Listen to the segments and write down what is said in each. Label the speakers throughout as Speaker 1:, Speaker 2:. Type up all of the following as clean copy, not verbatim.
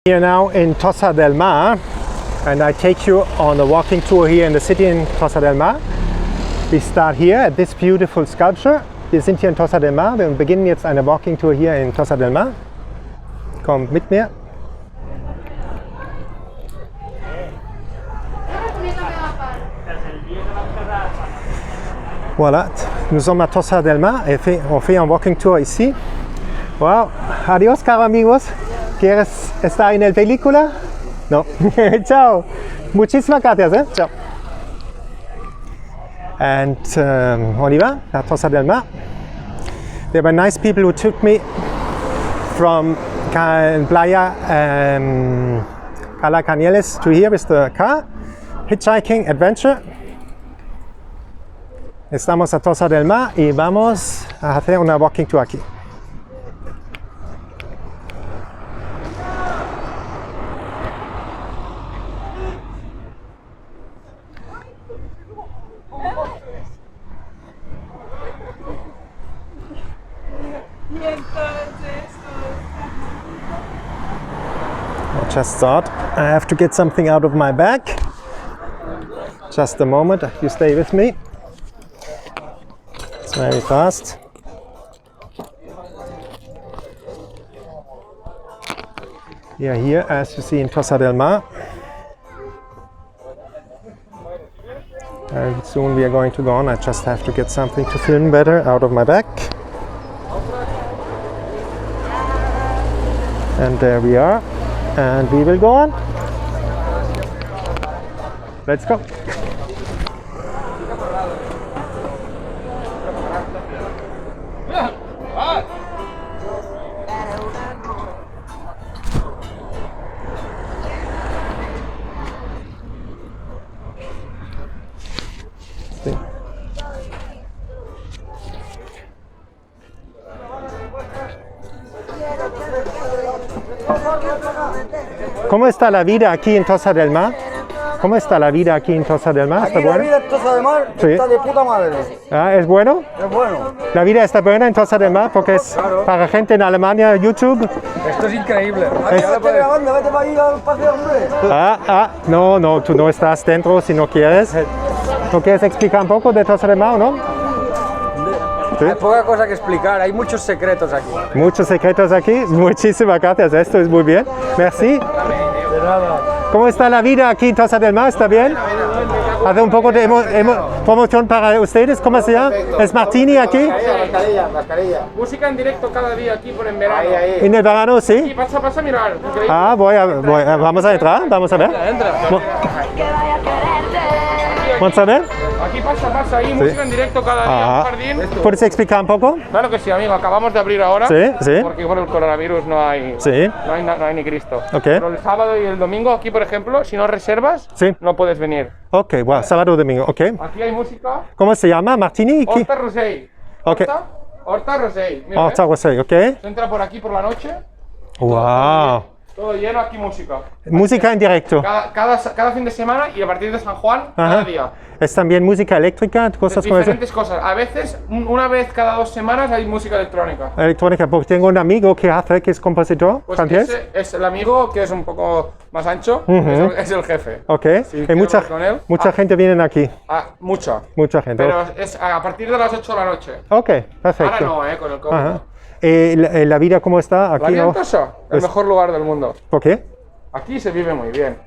Speaker 1: Here now in Tossa del Mar, and I take you on a walking tour here in the city in Tossa del Mar. We start here at this beautiful sculpture. Wir sind hier in Tossa del Mar. Wir beginnen jetzt eine Walking Tour hier in Tossa del Mar. Kommt mit mir. Voilà, nous sommes à Tossa del Mar et on fait un walking tour ici. Wow, adiós, caros amigos. ¿Quieres estar en la película? No. Ciao. Muchísimas gracias. Ciao. And on y va, à Tossa del Mar. There were nice people who took me from Playa Cala Cañeles to here with the car. Hitchhiking adventure. Estamos a Tossa del Mar y vamos a hacer una walking tour aquí. I just thought I have to get something out of my bag. Just a moment, you stay with me. It's very fast. We are here, as you see, in Tossa del Mar. And soon we are going to go on. I just have to get something to film better out of my bag. And there we are. And we will go on. Let's go. ¿Cómo está la vida aquí en Tossa del Mar? ¿Cómo está la vida aquí en Tossa del Mar? ¿Está
Speaker 2: aquí
Speaker 1: buena?
Speaker 2: La vida en Tossa del Mar
Speaker 1: Sí.
Speaker 2: está de puta madre.
Speaker 1: Ah, ¿es bueno?
Speaker 2: Es bueno.
Speaker 1: La vida está buena en Tossa del Mar porque es para gente en Alemania, YouTube.
Speaker 2: Esto es increíble. Aquí vete grabando, vete para ahí al paseo, hombre.
Speaker 1: No, tú no estás dentro si no quieres. ¿No quieres explicar un poco de Tossa del Mar o no? Sí.
Speaker 2: Hay poca cosa que explicar, hay muchos secretos aquí.
Speaker 1: Muchos secretos aquí. Muchísimas gracias, esto es muy bien. Merci.
Speaker 2: De nada.
Speaker 1: ¿Cómo está la vida aquí en Tossa del Mar? ¿Está bien? Hace un poco de promoción para ustedes. ¿Cómo se llama? ¿Es Martini aquí?
Speaker 2: Mascarilla.
Speaker 3: Música en directo cada día aquí por en verano.
Speaker 1: ¿En el verano sí?
Speaker 3: Sí, pasa a mirar. Increíble.
Speaker 1: Vamos a entrar, vamos a ver. Vamos a ver.
Speaker 3: Aquí pasa ahí, música en directo cada día, un jardín.
Speaker 1: ¿Puedes explicar un poco?
Speaker 3: Claro que sí, amigo, acabamos de abrir ahora.
Speaker 1: Sí.
Speaker 3: Porque por el coronavirus no hay,
Speaker 1: Sí.
Speaker 3: no hay ni Cristo.
Speaker 1: Ok.
Speaker 3: Pero el sábado y el domingo aquí, por ejemplo, si no reservas,
Speaker 1: Sí.
Speaker 3: no puedes venir.
Speaker 1: Ok, wow, sábado, domingo, ok.
Speaker 3: Aquí hay música.
Speaker 1: ¿Cómo se llama? ¿Martini? ¿Qué?
Speaker 3: Horta Rosell.
Speaker 1: Ok.
Speaker 3: Horta Rosell. Mira,
Speaker 1: Horta Rosell, ok.
Speaker 3: Se entra por aquí por la noche,
Speaker 1: Wow.
Speaker 3: todo lleno, aquí música.
Speaker 1: Música en directo.
Speaker 3: Cada fin de semana y a partir de San Juan, cada día.
Speaker 1: ¿Es también música eléctrica? Cosas como eso.
Speaker 3: Diferentes cosas. A veces, una vez cada 2 semanas hay música electrónica.
Speaker 1: Electrónica, porque tengo un amigo que hace, que es compositor
Speaker 3: Pues
Speaker 1: francés.
Speaker 3: ese es el amigo que es un poco más ancho, es el jefe.
Speaker 1: Ok.
Speaker 3: Si
Speaker 1: Y
Speaker 3: quiero
Speaker 1: mucha
Speaker 3: hablar con él.
Speaker 1: gente viene aquí.
Speaker 3: Mucha.
Speaker 1: Mucha gente.
Speaker 3: Pero es a partir de las 8 de la noche.
Speaker 1: Ok, perfecto.
Speaker 3: Ahora no, con el COVID.
Speaker 1: Ajá. La vida cómo está aquí?
Speaker 3: La vida
Speaker 1: ¿no?
Speaker 3: en Tossa, el mejor lugar del mundo.
Speaker 1: ¿Por qué?
Speaker 3: Aquí se vive muy bien.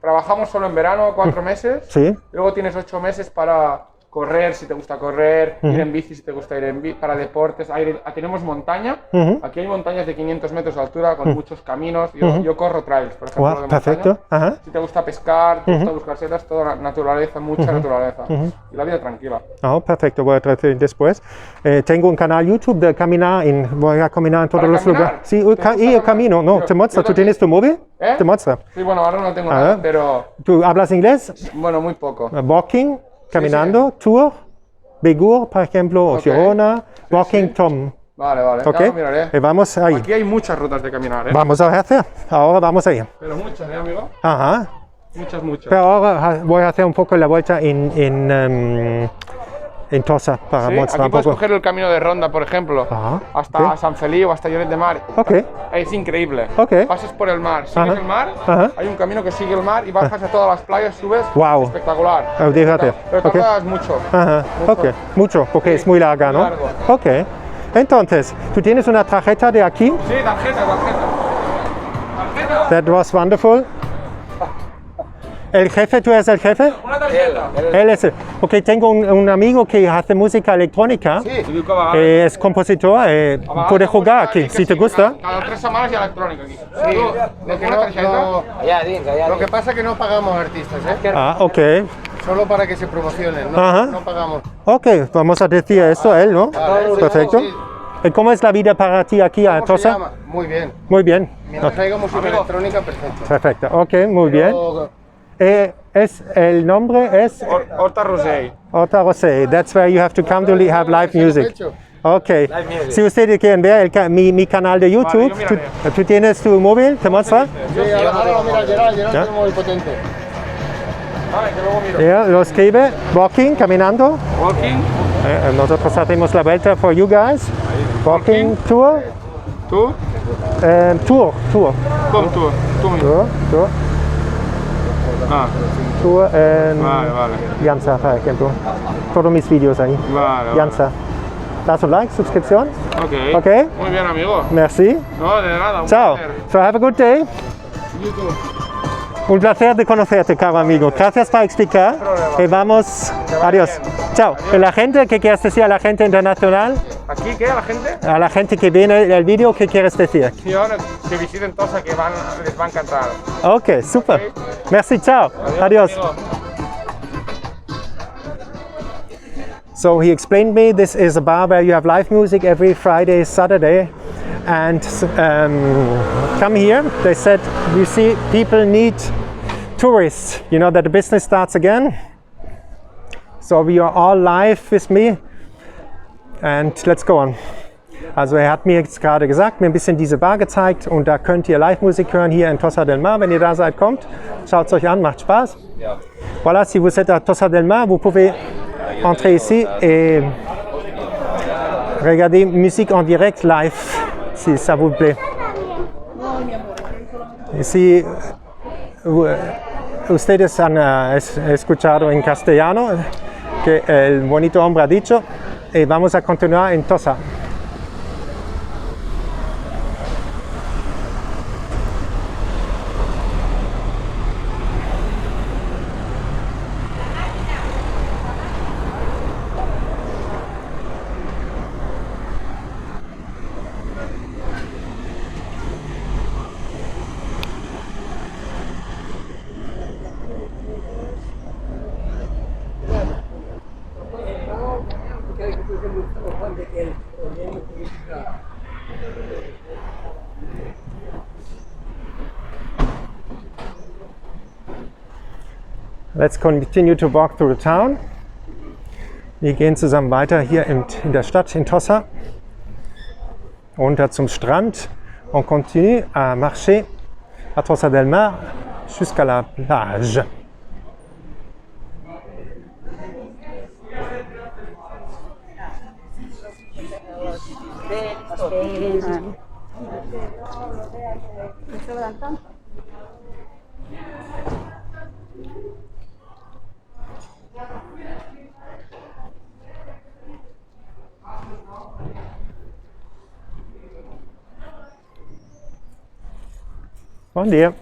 Speaker 3: Trabajamos solo en verano 4 meses.
Speaker 1: Sí.
Speaker 3: Luego tienes 8 meses para correr, si te gusta correr, ir en bici, si te gusta ir en bici, para deportes. Tenemos montaña. Aquí hay montañas de 500 metros de altura con muchos caminos. Yo corro trails, por ejemplo,
Speaker 1: Wow,
Speaker 3: de
Speaker 1: perfecto.
Speaker 3: montaña.
Speaker 1: Ajá.
Speaker 3: Si te gusta pescar, te gusta buscar setas, toda naturaleza, mucha naturaleza. Y la vida tranquila.
Speaker 1: Oh, perfecto, voy a tratar después. Tengo un canal YouTube de caminar, voy a caminar en todos
Speaker 3: ¿Para
Speaker 1: los
Speaker 3: caminar?
Speaker 1: lugares. Sí,
Speaker 3: ¿Te gusta
Speaker 1: y el
Speaker 3: caminar?
Speaker 1: camino, no,
Speaker 3: Yo-
Speaker 1: te muestra.
Speaker 3: yo
Speaker 1: ¿Tú
Speaker 3: también.
Speaker 1: tienes tu móvil?
Speaker 3: ¿Eh?
Speaker 1: Te muestra.
Speaker 3: Sí, bueno, ahora no tengo
Speaker 1: Ah.
Speaker 3: nada, pero
Speaker 1: ¿Tú hablas inglés?
Speaker 3: bueno, muy poco.
Speaker 1: Walking, caminando, tour, Begur, por ejemplo, o
Speaker 3: Ok.
Speaker 1: Girona, walking
Speaker 3: sí.
Speaker 1: Tom.
Speaker 3: Vale,
Speaker 1: ¿Ok?
Speaker 3: ya lo miraré.
Speaker 1: Vamos ahí.
Speaker 3: Aquí hay muchas rutas de caminar, ¿eh?
Speaker 1: Vamos a hacer. Ahora vamos ahí.
Speaker 3: Pero muchas, ¿eh, amigo?
Speaker 1: Ajá.
Speaker 3: Muchas.
Speaker 1: Pero ahora voy a hacer un poco la vuelta en Tossa para
Speaker 3: Sí,
Speaker 1: mostrar
Speaker 3: aquí
Speaker 1: un
Speaker 3: puedes
Speaker 1: poco.
Speaker 3: coger el camino de Ronda, por ejemplo,
Speaker 1: Ajá,
Speaker 3: hasta
Speaker 1: ok.
Speaker 3: San Feliu, hasta Lloret de Mar.
Speaker 1: Ok,
Speaker 3: Es increíble.
Speaker 1: Ok.
Speaker 3: Pasas por el mar, sigues
Speaker 1: Ajá.
Speaker 3: el mar,
Speaker 1: Ajá.
Speaker 3: hay un camino que sigue el mar y bajas a todas las playas, subes.
Speaker 1: Wow.
Speaker 3: Espectacular.
Speaker 1: Fíjate.
Speaker 3: Pero
Speaker 1: Ok.
Speaker 3: tardas mucho.
Speaker 1: Ajá, ok, mucho, porque
Speaker 3: Sí,
Speaker 1: es muy larga,
Speaker 3: muy
Speaker 1: ¿no?
Speaker 3: largo.
Speaker 1: Ok, entonces, ¿tú tienes una tarjeta de aquí?
Speaker 3: Sí, tarjeta. Tarjeta.
Speaker 1: That was wonderful. ¿El jefe? ¿Tú eres el jefe?
Speaker 3: Una tarjeta.
Speaker 1: Él es el. Ok, tengo un amigo que hace música electrónica, es compositor, puede jugar aquí, si te gusta.
Speaker 3: Cada 3 semanas y electrónica aquí.
Speaker 2: Sí, lo que
Speaker 3: ¿Una tarjeta?
Speaker 2: lo que pasa es que no pagamos artistas, ¿eh?
Speaker 1: Ah, ok.
Speaker 2: Solo para que se promocionen,
Speaker 1: Ajá.
Speaker 2: no pagamos.
Speaker 1: Ok, vamos a decir esto a él, ¿no?
Speaker 2: Vale.
Speaker 1: Perfecto.
Speaker 2: Sí.
Speaker 1: ¿Y cómo es la vida para ti aquí a
Speaker 2: ¿Cómo se
Speaker 1: Tossa?
Speaker 2: llama? Muy bien.
Speaker 1: Muy bien.
Speaker 2: Mientras haya música electrónica, perfecto.
Speaker 1: Perfecto, ok, muy bien.
Speaker 2: Pero,
Speaker 1: Es, el nombre es
Speaker 3: Horta Rosé.
Speaker 1: Horta Rosé. That's where you have to come to have live music.
Speaker 2: hecho.
Speaker 1: Ok. Si ustedes quieren ver mi canal de YouTube,
Speaker 3: yo miraré.
Speaker 1: ¿tú tienes tu móvil? ¿Te muestra?
Speaker 2: Sí, ahora mira, Gerard
Speaker 1: ¿Ya?
Speaker 2: tiene muy potente.
Speaker 3: Vale, que luego miro.
Speaker 1: Ya, lo escribe. Walking, caminando.
Speaker 3: Walking.
Speaker 1: Nosotros hacemos la vuelta for you guys. Walking tour.
Speaker 3: Tú.
Speaker 1: Tour.
Speaker 3: Con tú. Tú mismo.
Speaker 1: Tour.
Speaker 3: Ah,
Speaker 1: Tour en
Speaker 3: vale.
Speaker 1: Jansa, por ejemplo. Todos mis vídeos ahí.
Speaker 3: Vale.
Speaker 1: Jansa. ¿Das un like? ¿Suscripción?
Speaker 3: Ok.
Speaker 1: Ok.
Speaker 3: Muy bien, amigo.
Speaker 1: Merci.
Speaker 3: No, de nada. Un
Speaker 1: Ciao.
Speaker 3: placer.
Speaker 1: So have a good day.
Speaker 3: YouTube.
Speaker 1: Un placer de conocerte, caro amigo. Gracias por explicar. Y vamos. Adiós. Chao. Y la gente, ¿qué quieres decir a la gente internacional?
Speaker 3: ¿Aquí qué? ¿A la gente?
Speaker 1: A la gente que viene el vídeo, ¿qué quieres decir?
Speaker 3: Que visiten Tossa, que les va a encantar.
Speaker 1: Ok, super. Merci, chao. Adiós.
Speaker 3: Amigo.
Speaker 1: So he explained me this is a bar where you have live music every Friday, Saturday, and come here. They said, you see, people need tourists. You know that the business starts again. So we are all live with me, and let's go on. Also hat mir jetzt gerade gesagt, mir ein bisschen diese Bar gezeigt und da könnt ihr Live-Musik hören hier in Tossa del Mar. Wenn ihr da seid, kommt, schaut es euch an, macht Spaß. Voilà, si vous êtes à Tossa del Mar, vous pouvez entrer ici et regarder musique en direct live, si ça vous plaît. Y si ustedes han escuchado en castellano que el bonito hombre ha dicho, vamos a continuar en Tossa. Let's continue to walk through the town. Wir gehen zusammen weiter hier in der Stadt in Tossa. Runter zum Strand. On continue à marcher à Tossa del Mar jusqu'à la plage. Bom dia.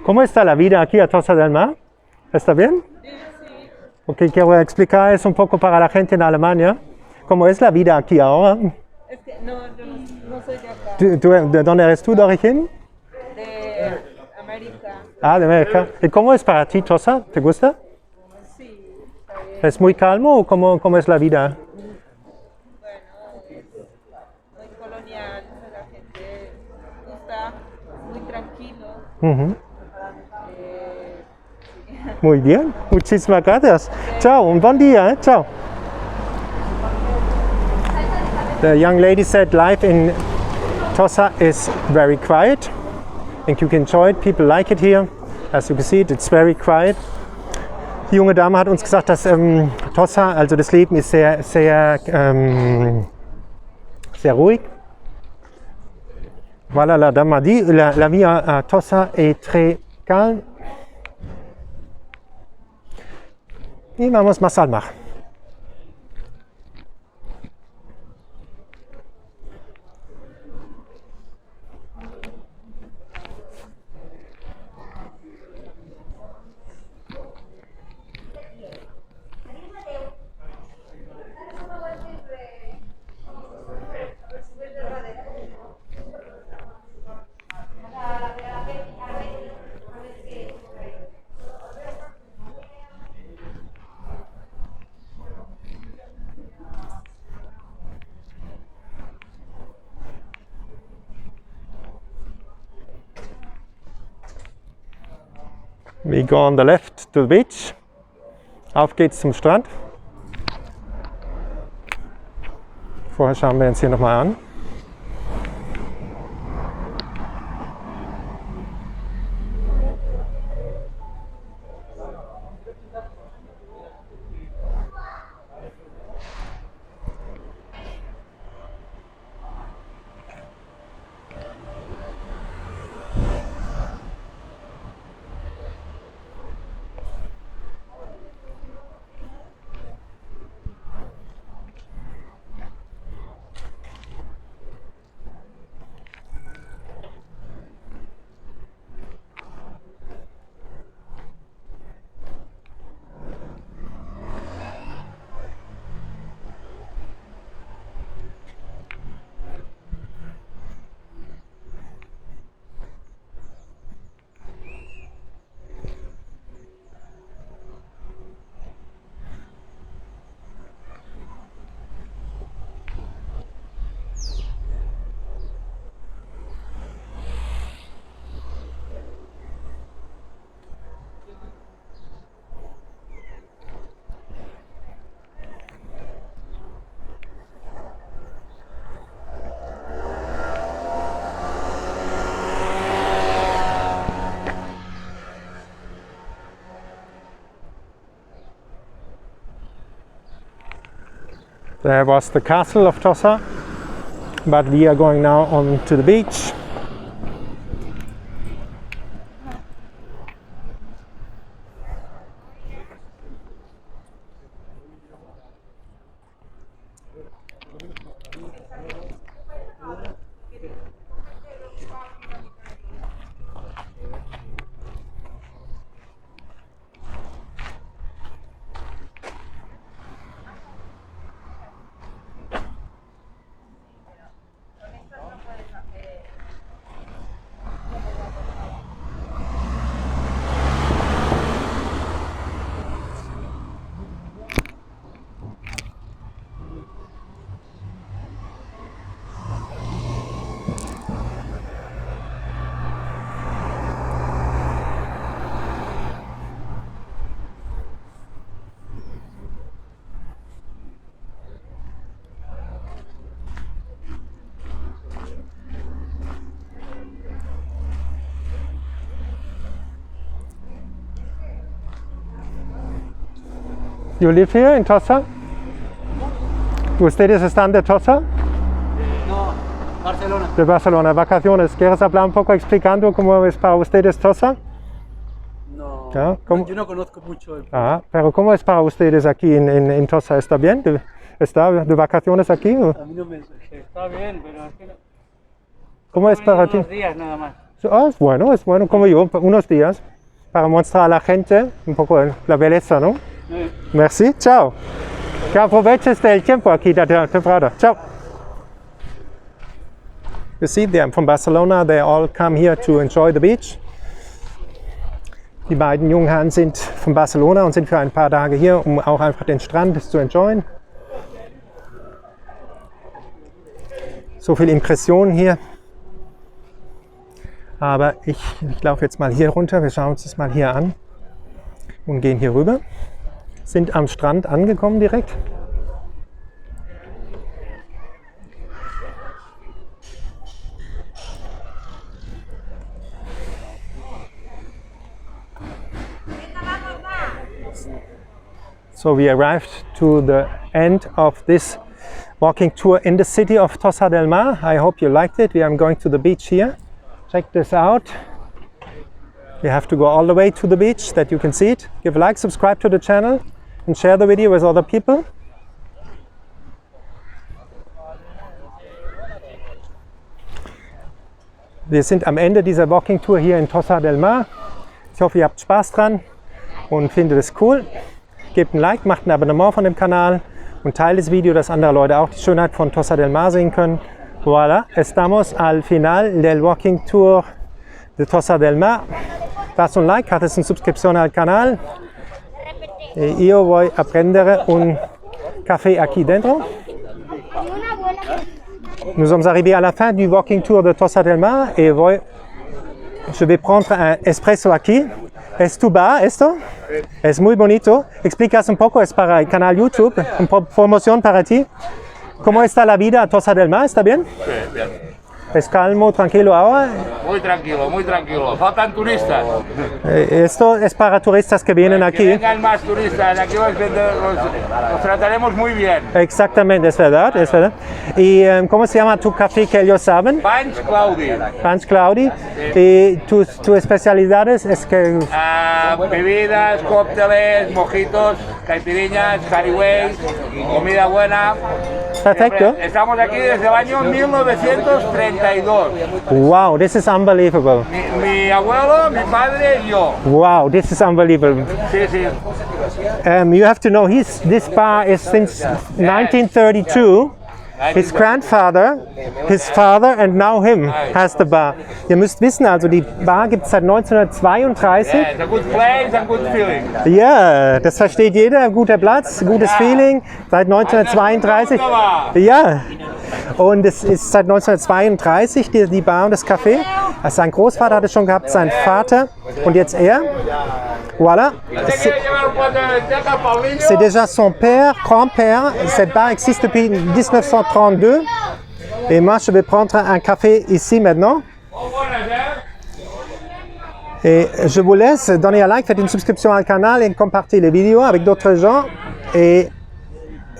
Speaker 1: ¿Cómo está la vida aquí a Tossa del Mar? ¿Está bien?
Speaker 4: Sí.
Speaker 1: Lo que quiero explicar es un poco para la gente en Alemania. ¿Cómo es la vida aquí ahora?
Speaker 4: Es que no, yo no soy de acá,
Speaker 1: ¿De dónde eres tú de origen?
Speaker 4: de América.
Speaker 1: Ah, de América. ¿Y cómo es para ti, Tossa? ¿Te gusta?
Speaker 4: Sí, está bien.
Speaker 1: ¿Es muy calmo o cómo es la vida?
Speaker 4: Bueno, es muy colonial, la gente gusta, muy tranquilo.
Speaker 1: Ujú.
Speaker 4: Sí.
Speaker 1: Muy bien, muchísimas gracias. Chao, un buen día, ¿eh? Chao. The young lady said life in Tossa is very quiet. I think you can enjoy it. People like it here. As you can see, it's very quiet. Die junge Dame hat uns gesagt, dass Tossa, also das Leben ist sehr ruhig. Voilà, la dame a dit, la vie à Tossa est très calme. Y vamos más al mar. We go on the left to the beach. Auf geht's zum Strand. Vorher schauen wir uns hier nochmal an. There was the castle of Tossa, but we are going now on to the beach. You live here in Tossa? ¿Ustedes están de Tossa?
Speaker 2: No, Barcelona.
Speaker 1: De Barcelona, vacaciones. ¿Quieres hablar un poco explicando cómo es para ustedes Tossa?
Speaker 2: No,
Speaker 1: ¿Ah? ¿Cómo?
Speaker 2: yo no conozco mucho el...
Speaker 1: Pero ¿cómo es para ustedes aquí en Tossa? ¿Está bien? ¿Está de vacaciones aquí?
Speaker 2: A mí no me...
Speaker 5: Está bien, pero es que
Speaker 1: ¿Cómo es para ti?
Speaker 5: unos días nada más.
Speaker 1: Es bueno como yo, unos días, para mostrar a la gente un poco la belleza, ¿no? Sí. Merci, chao. Que aproveches del tiempo aquí de temporada. Ciao. You see, they're from Barcelona. They all come here to enjoy the beach. Die beiden jungen Herren sind von Barcelona und sind für ein paar Tage hier, um auch einfach den Strand zu enjoyen. So viele Impressionen hier. Aber ich laufe jetzt mal hier runter. Wir schauen uns das mal hier an und gehen hier rüber. Sind am Strand angekommen direkt. So we arrived to the end of this walking tour in the city of Tossa del Mar. I hope you liked it. We are going to the beach here. Check this out. You have to go all the way to the beach that you can see it. Give a like, subscribe to the channel and share the video with other people. Wir sind am Ende dieser Walking Tour hier in Tossa del Mar. Ich hoffe, ihr habt Spaß dran und findet es cool. Gebt ein Like, macht ein Abonnement von dem Kanal und teilt das Video, dass andere Leute auch die Schönheit von Tossa del Mar sehen können. Voilà, estamos al final del Walking Tour de Tossa del Mar. Das un like, haces una suscripción al canal. Yo voy a prendere un café aquí dentro. Nous sommes arrivés à la fin du Walking Tour de Tossa del Mar et je vais prendre un espresso aquí. Es tu bar, esto? Es muy bonito. Explicas un poco, es para el canal YouTube, una promoción para ti. ¿Cómo está la vida a Tossa del Mar? ¿Está bien?
Speaker 5: Sí, bien.
Speaker 1: ¿Es calmo, tranquilo ahora?
Speaker 5: Muy tranquilo, muy tranquilo. Faltan turistas.
Speaker 1: Esto es para turistas que vienen aquí.
Speaker 5: Que vengan más turistas, aquí los trataremos muy bien.
Speaker 1: Exactamente, es verdad, es verdad. ¿Y cómo se llama tu café que ellos saben?
Speaker 5: Panch Claudi.
Speaker 1: Panch Claudi. ¿Y tus especialidades es que...?
Speaker 5: Bebidas, cócteles, mojitos, caipirinhas, hariways, comida buena.
Speaker 1: Perfecto.
Speaker 5: Siempre estamos aquí desde el año 1932.
Speaker 1: Wow, this is unbelievable.
Speaker 5: Mi abuelo, mi padre y yo.
Speaker 1: Wow, this is unbelievable.
Speaker 5: Sí, sí.
Speaker 1: You have to know, this bar is since 1932. His grandfather, his father and now him has the bar. Ihr müsst wissen, also die Bar gibt es seit 1932.
Speaker 5: Yeah, it's a good place and good feeling.
Speaker 1: Ja, das versteht jeder. Guter Platz, gutes Feeling. Seit 1932. Ja, und es ist seit 1932 die Bar und das Café. Also sein Großvater hat es schon gehabt, sein Vater und jetzt er. Voilà. C'est déjà son père, grand-père. Cette bar existe depuis 1932. Et moi, je vais prendre un café ici maintenant. Et je vous laisse donner un like, faites une subscription al canal et compartir les vidéos avec d'autres gens. Et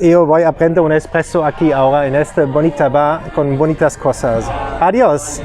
Speaker 1: yo voy a prender un espresso aquí ahora en esta bonita bar con bonitas cosas. Adiós.